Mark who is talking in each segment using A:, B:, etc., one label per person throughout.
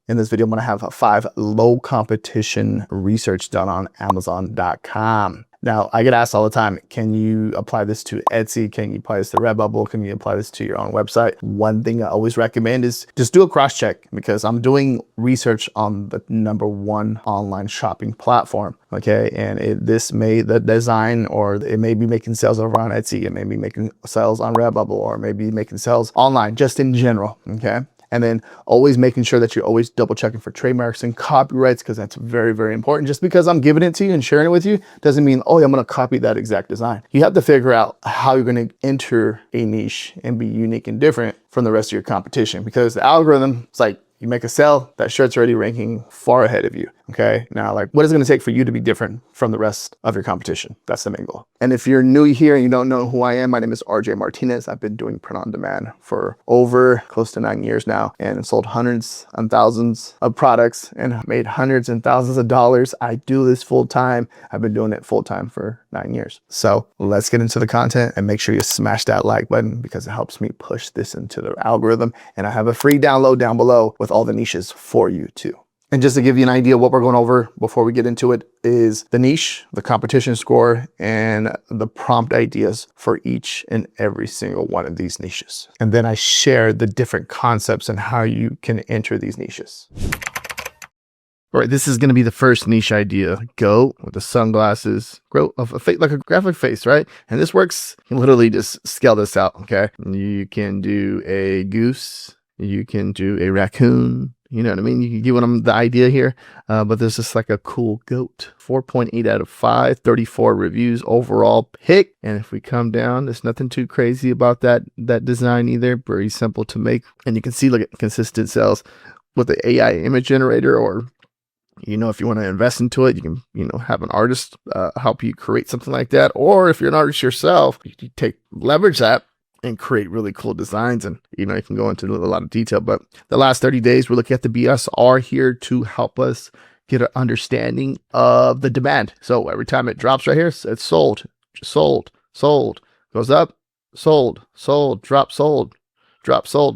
A: In this video, I'm going to have 5 low competition research done on Amazon.com. Now, I get asked all the time, can you apply this to Etsy? Can you apply this to Redbubble? Can you apply this to your own website? One thing I always recommend is just do a cross check, because I'm doing research on the #1 online shopping platform. Okay, and the design, or it may be making sales over on Etsy, it may be making sales on Redbubble, or maybe making sales online, just in general. Okay. And then always making sure that you're always double checking for trademarks and copyrights, because that's very, very important. Just because I'm giving it to you and sharing it with you doesn't mean, oh, I'm going to copy that exact design. You have to figure out how you're going to enter a niche and be unique and different from the rest of your competition, because the algorithm, it's like, you make a sale, that shirt's already ranking far ahead of you. Okay. Now, like, what is it going to take for you to be different from the rest of your competition? That's the main goal. And if you're new here and you don't know who I am, my name is RJ Martinez. I've been doing print on demand for over close to 9 years now, and sold hundreds and thousands of products and made hundreds and thousands of dollars. I do this full time. I've been doing it full time for 9 years. So let's get into the content, and make sure you smash that like button, because it helps me push this into the algorithm. And I have a free download down below with all the niches for you too. And just to give you an idea, what we're going over before we get into it is the niche, the competition score, and the prompt ideas for each and every single one of these niches. And then I share the different concepts and how you can enter these niches. All right, this is going to be the first niche idea. Goat with the sunglasses, grow of a face, like a graphic face, right? And this works. You can literally just scale this out, okay? You can do a goose. You can do a raccoon. You know what I mean? You can give them the idea here, but there's just like a cool goat. 4.8 out of 5, 34 reviews overall pick. And if we come down, there's nothing too crazy about that design either. Very simple to make. And you can see, look at consistent sales with the AI image generator, or if you want to invest into it, you can, have an artist help you create something like that. Or if you're an artist yourself, you leverage that and create really cool designs. And, you can go into a lot of detail, but the last 30 days, we're looking at the BSR here to help us get an understanding of the demand. So every time it drops right here, it's sold, sold, sold, goes up, sold, sold, drop, sold,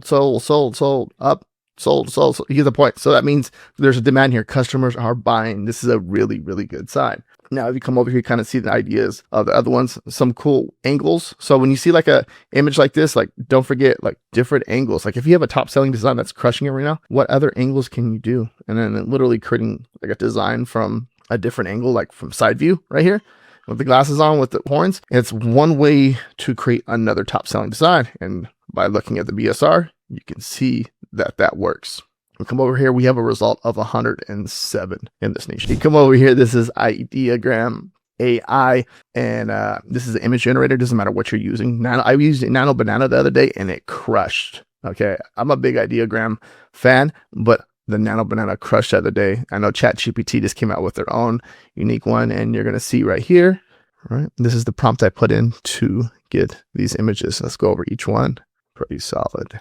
A: sold, up, sold. You get the point. So that means there's a demand here. Customers are buying. This is a really, really good sign. Now, if you come over here, you kind of see the ideas of the other ones, some cool angles. So when you see like a image like this, like, don't forget, like, different angles. Like, if you have a top selling design that's crushing it right now, what other angles can you do? And then literally creating like a design from a different angle, like from side view right here with the glasses on with the horns. It's one way to create another top selling design. And by looking at the BSR, you can see that works. We come over here, we have a result of 107 in this niche. You come over here, this is Ideagram AI, and this is an image generator. Doesn't matter what you're using. I used Nano Banana the other day, and it crushed. Okay, I'm a big Ideagram fan, but the Nano Banana crushed the other day. I know ChatGPT just came out with their own unique one, and you're gonna see right here. Right, this is the prompt I put in to get these images. Let's go over each one. Pretty solid.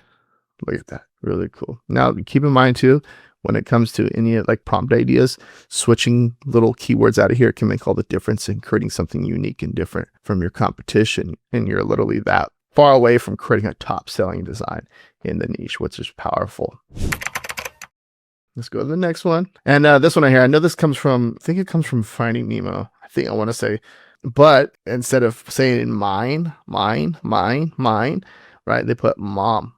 A: Look at that. Really cool. Now, keep in mind too, when it comes to any like prompt ideas, switching little keywords out of here can make all the difference in creating something unique and different from your competition. And you're literally that far away from creating a top selling design in the niche, which is powerful. Let's go to the next one. And this one right here, I know this comes from, I think it comes from Finding Nemo. I want to say, but instead of saying mine, right, they put mom.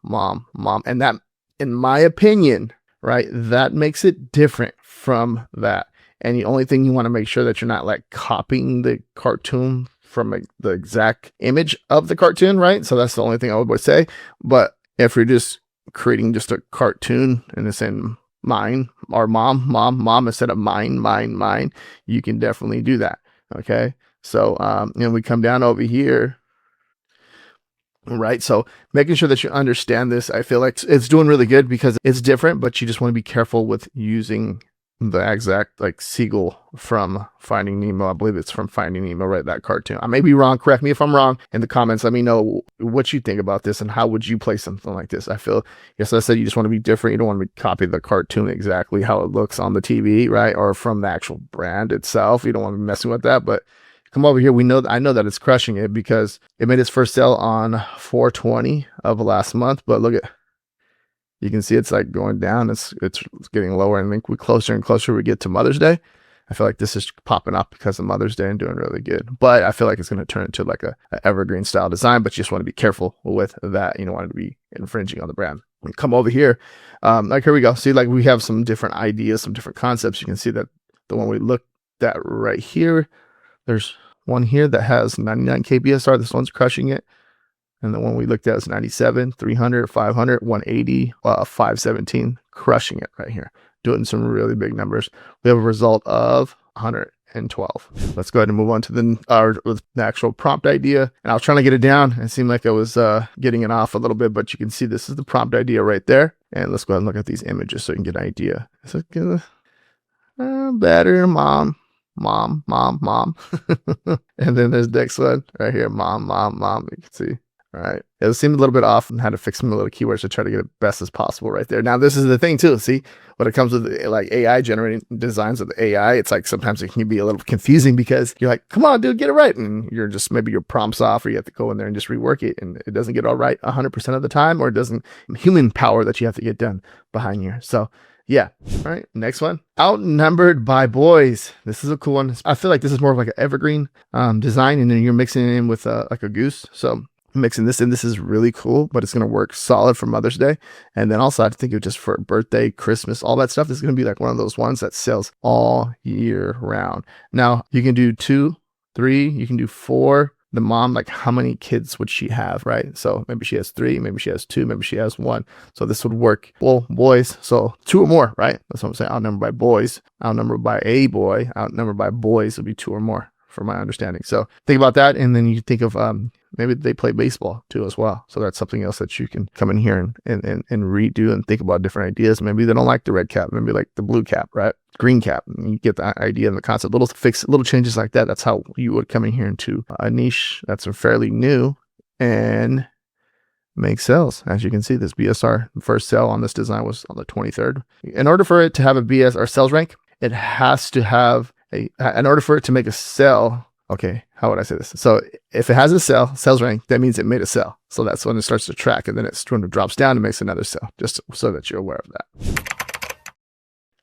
A: And that, in my opinion, right, that makes it different from that. And the only thing you want to make sure that you're not like copying the cartoon from the exact image of the cartoon, right? So that's the only thing I would say. But if you're just creating just a cartoon and it's saying mine or mom instead of mine, you can definitely do that. Okay. So, we come down over here. Right. So making sure that you understand this, I feel like it's doing really good because it's different, but you just want to be careful with using the exact like Seagull from Finding Nemo. I believe it's from Finding Nemo, right? That cartoon. I may be wrong. Correct me if I'm wrong in the comments. Let me know what you think about this and how would you play something like this. I feel, yes, I said you just want to be different. You don't want to copy the cartoon exactly how it looks on the TV, right? Or from the actual brand itself. You don't want to be messing with that, but come over here. I know that it's crushing it because it made its first sale on 4/20 of last month, but look at you can see it's like going down. It's getting lower. And I think we closer and closer we get to Mother's Day. I feel like this is popping up because of Mother's Day and doing really good. But I feel like it's going to turn into like a evergreen style design, but you just want to be careful with that. You don't want to be infringing on the brand. We come over here. Like here we go. See, like we have some different ideas, some different concepts. You can see that the one we looked at right here, there's one here that has 99K BSR. This one's crushing it. And the one we looked at is 97, 300, 500, 180, 517, crushing it right here. Doing some really big numbers. We have a result of 112. Let's go ahead and move on to the actual prompt idea. And I was trying to get it down. It seemed like I was getting it off a little bit, but you can see this is the prompt idea right there. And let's go ahead and look at these images so you can get an idea. Is it gonna better, mom? Mom. And then there's the next one right here, mom. You can see. All right. It seemed a little bit off and had to fix some little keywords to try to get it best as possible right there. Now, this is the thing too. See, when it comes with like AI generating designs with AI, it's like sometimes it can be a little confusing because you're like, come on, dude, get it right. And you're just, maybe your prompt's off or you have to go in there and just rework it. And it doesn't get all right 100% of the time, or it doesn't human power that you have to get done behind here. So yeah. All right. Next one. Outnumbered by boys. This is a cool one. I feel like this is more of like an evergreen design, and then you're mixing it in with like a goose. So mixing this in, this is really cool, but it's going to work solid for Mother's Day. And then also I think of just for birthday, Christmas, all that stuff. This is going to be like one of those ones that sells all year round. Now you can do 2, 3, you can do 4. The mom, like how many kids would she have, right? So maybe she has 3, maybe she has 2, maybe she has 1. So this would work. Well, boys, so 2 or more, right? That's what I'm saying. Outnumbered by boys, outnumbered by a boy, outnumbered by boys would be 2 or more, for my understanding. So think about that, and then you think of maybe they play baseball too as well. So that's something else that you can come in here and redo and think about different ideas. Maybe they don't like the red cap, maybe like the blue cap, right? Green cap. And you get the idea and the concept. Little changes like that. That's how you would come in here into a niche that's fairly new and make sales. As you can see, this BSR first sale on this design was on the 23rd. In order for it to have a BSR sales rank, it has to have in order for it to make a sell. Okay, how would I say this? So if it has a sales rank, that means it made a sell. So that's when it starts to track, and then it's when it drops down and makes another sell, just so that you're aware of that.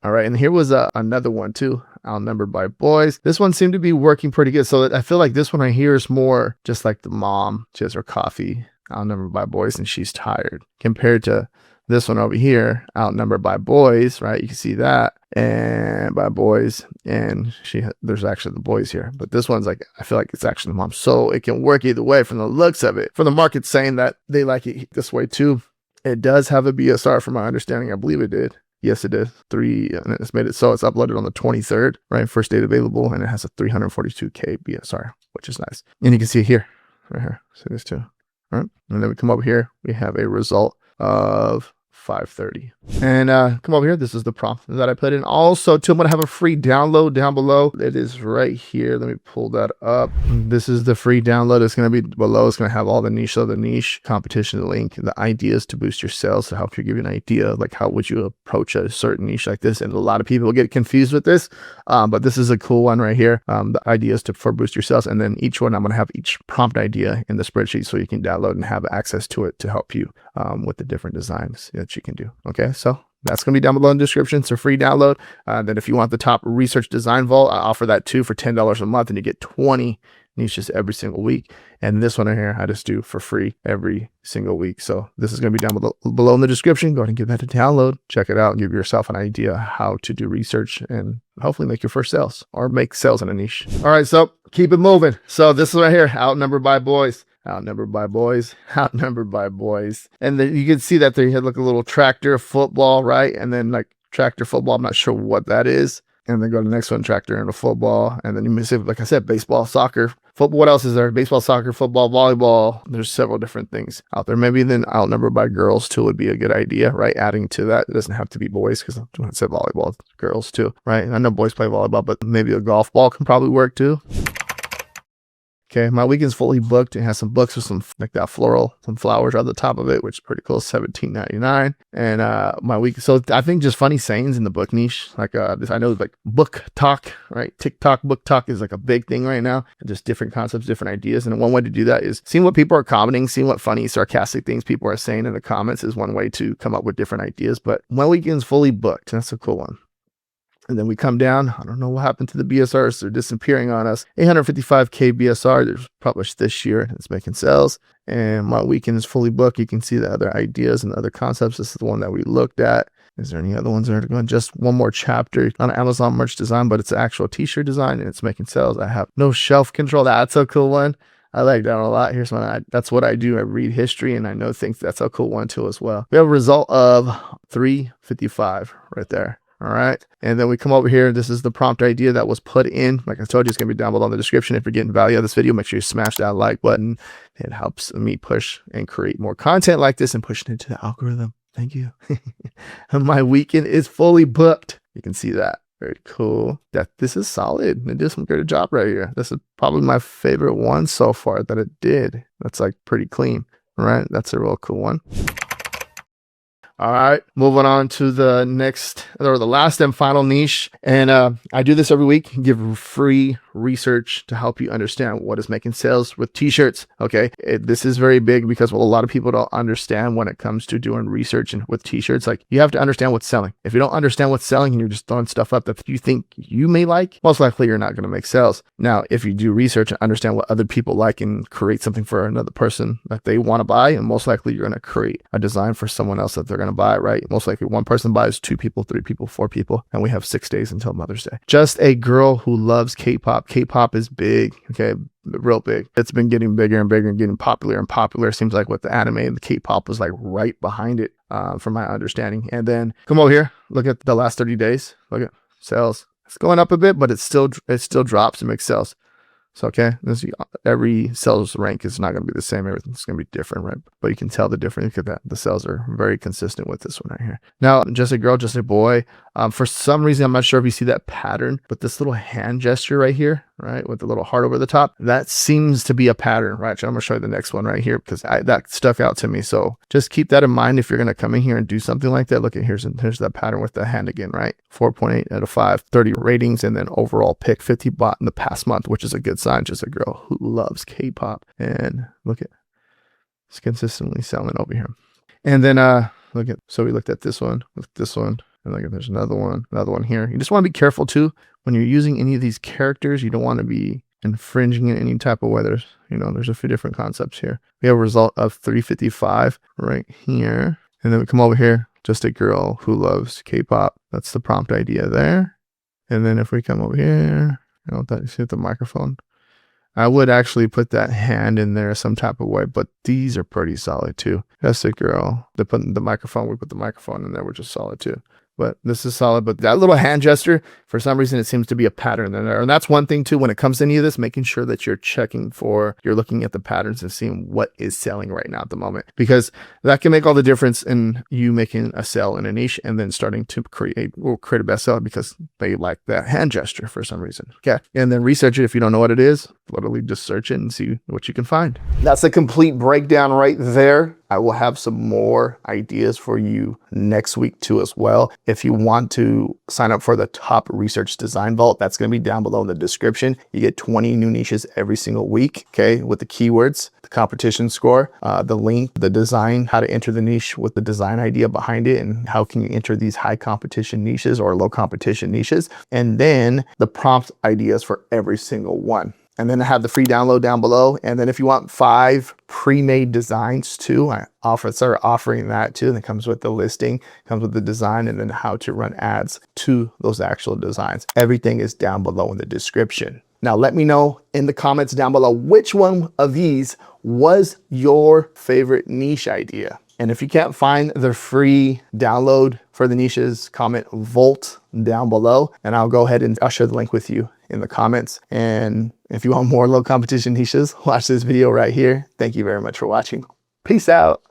A: All right, and here was another one too, outnumbered by boys. This one seemed to be working pretty good. So I feel like this one right here is more just like the mom, she has her coffee, outnumbered by boys, and she's tired, compared to this one over here, outnumbered by boys, right? You can see that, and by boys, and there's actually the boys here, but this one's like, I feel like it's actually the mom. So it can work either way from the looks of it. From the market saying that they like it this way too. It does have a BSR from my understanding. I believe it did. Yes, it did. 3, and it's made it so it's uploaded on the 23rd, right? First date available, and it has a 342K BSR, which is nice. And you can see here, right here. See this too. All right. And then we come over here, we have a result of 530. And come over here. This is the prompt that I put in. Also, too, I'm going to have a free download down below. It is right here. Let me pull that up. This is the free download. It's going to be below. It's going to have all the niche competition link, the ideas to boost your sales, to help you give you an idea, like how would you approach a certain niche like this. And a lot of people get confused with this, but this is a cool one right here. The ideas for boost your sales. And then each one, I'm going to have each prompt idea in the spreadsheet so you can download and have access to it to help you with the different designs that you can do. Okay, so that's going to be down below in the description. It's a free download. Then if you want the top research design vault, I offer that too for $10 a month, and you get 20 niches every single week. And this one in here, I just do for free every single week. So this is going to be down below in the description. Go ahead and give that a download. Check it out and give yourself an idea how to do research and hopefully make your first sales or make sales in a niche. All right, so keep it moving. So this is right here, outnumbered by boys. Outnumbered by boys, outnumbered by boys. And then you can see that they had like a little tractor, football, right? And then like tractor, football, I'm not sure what that is. And then go to the next one, tractor and a football. And then you miss it, like I said, baseball, soccer, football. What else is there? Baseball, soccer, football, volleyball. There's several different things out there. Maybe then outnumbered by girls too would be a good idea, right? Adding to that. It doesn't have to be boys, because when I said volleyball, girls too, right? I know boys play volleyball, but maybe a golf ball can probably work too. Okay, my weekend's fully booked. It has some books with some like that floral, some flowers on the top of it, which is pretty cool. $17.99. And my week, so I think just funny sayings in the book niche, like this, I know like book talk, right? TikTok book talk is like a big thing right now. Just different concepts, different ideas. And one way to do that is seeing what people are commenting, seeing what funny, sarcastic things people are saying in the comments is one way to come up with different ideas. But my weekend's fully booked. That's a cool one. And then we come down. I don't know what happened to the BSRs. They're disappearing on us. 855K BSR. They're published this year. It's making sales. And my weekend is fully booked. You can see the other ideas and other concepts. This is the one that we looked at. Is there any other ones that are going? Just one more chapter on Amazon merch design, but it's an actual t-shirt design and it's making sales. I have no shelf control. That's a cool one. I like that a lot. Here's one. That's what I do. I read history and I know things. That's a cool one too as well. We have a result of 355 right there. All right. And then we come over here. This is the prompt idea that was put in. Like I told you, it's going to be down below in the description. If you're getting value out of this video, make sure you smash that like button. It helps me push and create more content like this and push it into the algorithm. Thank you. And my weekend is fully booked. You can see that. Very cool. This is solid. It did some good job right here. This is probably my favorite one so far that it did. That's like pretty clean, right? That's a real cool one. All right, moving on to the next or the last and final niche. And I do this every week, give free research to help you understand what is making sales with t-shirts. Okay, this is very big because what a lot of people don't understand when it comes to doing research and with t-shirts, like you have to understand what's selling. If you don't understand what's selling and you're just throwing stuff up that you think you may like, most likely you're not going to make sales. Now, if you do research and understand what other people like and create something for another person that they want to buy, and most likely you're going to create a design for someone else that they're going to buy, right? Most likely one person buys, 2 people, 3 people, 4 people, and we have 6 days until Mother's Day. Just a girl who loves K-pop. K-pop is big, okay, real big. It's been getting bigger and bigger and getting popular and popular. Seems like with the anime, the K-pop was like right behind it, from my understanding. And then come over here, look at the last 30 days. Look at sales. It's going up a bit, but it still drops and makes sales. So, okay, every sales rank is not going to be the same. Everything's going to be different, right? But you can tell the difference. Look at that. The sales are very consistent with this one right here. Now, just a girl, just a boy. For some reason, I'm not sure if you see that pattern, but this little hand gesture right here, right, with the little heart over the top, that seems to be a pattern, right? So I'm going to show you the next one right here because that stuck out to me. So just keep that in mind if you're going to come in here and do something like that. Look at here's that pattern with the hand again, right? 4.8 out of 5, 30 ratings, and then overall pick 50 bought in the past month, which is a good sign. Just a girl who loves K-pop. And look at it's consistently selling over here. And then look at, so we looked at this one, and look at there's another one here. You just want to be careful too when you're using any of these characters. You don't want to be infringing in any type of way. There's a few different concepts here. We have a result of 355 right here, and then we come over here, just a girl who loves K-pop. That's the prompt idea there. And then if we come over here, you see the microphone, I would actually put that hand in there some type of way, but these are pretty solid too. That's a girl. They put the microphone, we put the microphone in there, which is solid too. But this is solid. But that little hand gesture, for some reason, it seems to be a pattern in there. And that's one thing too, when it comes to any of this, making sure that you're looking at the patterns and seeing what is selling right now at the moment, because that can make all the difference in you making a sale in a niche and then starting to create a bestseller because they like that hand gesture for some reason. Okay. And then research it. If you don't know what it is, literally just search it and see what you can find. That's a complete breakdown right there. I will have some more ideas for you next week too as well. If you want to sign up for the top research design vault, that's going to be down below in the description. You get 20 new niches every single week, okay, with the keywords, the competition score, the link, the design, how to enter the niche with the design idea behind it, and how can you enter these high competition niches or low competition niches, and then the prompt ideas for every single one. And then I have the free download down below. And then if you want 5 pre-made designs too, I start offering that too. And it comes with the listing, comes with the design, and then how to run ads to those actual designs. Everything is down below in the description. Now, let me know in the comments down below, which one of these was your favorite niche idea? And if you can't find the free download for the niches, comment Volt down below, and I'll go ahead and I'll share the link with you in the comments. And if you want more low competition niches, watch this video right here. Thank you very much for watching. Peace out.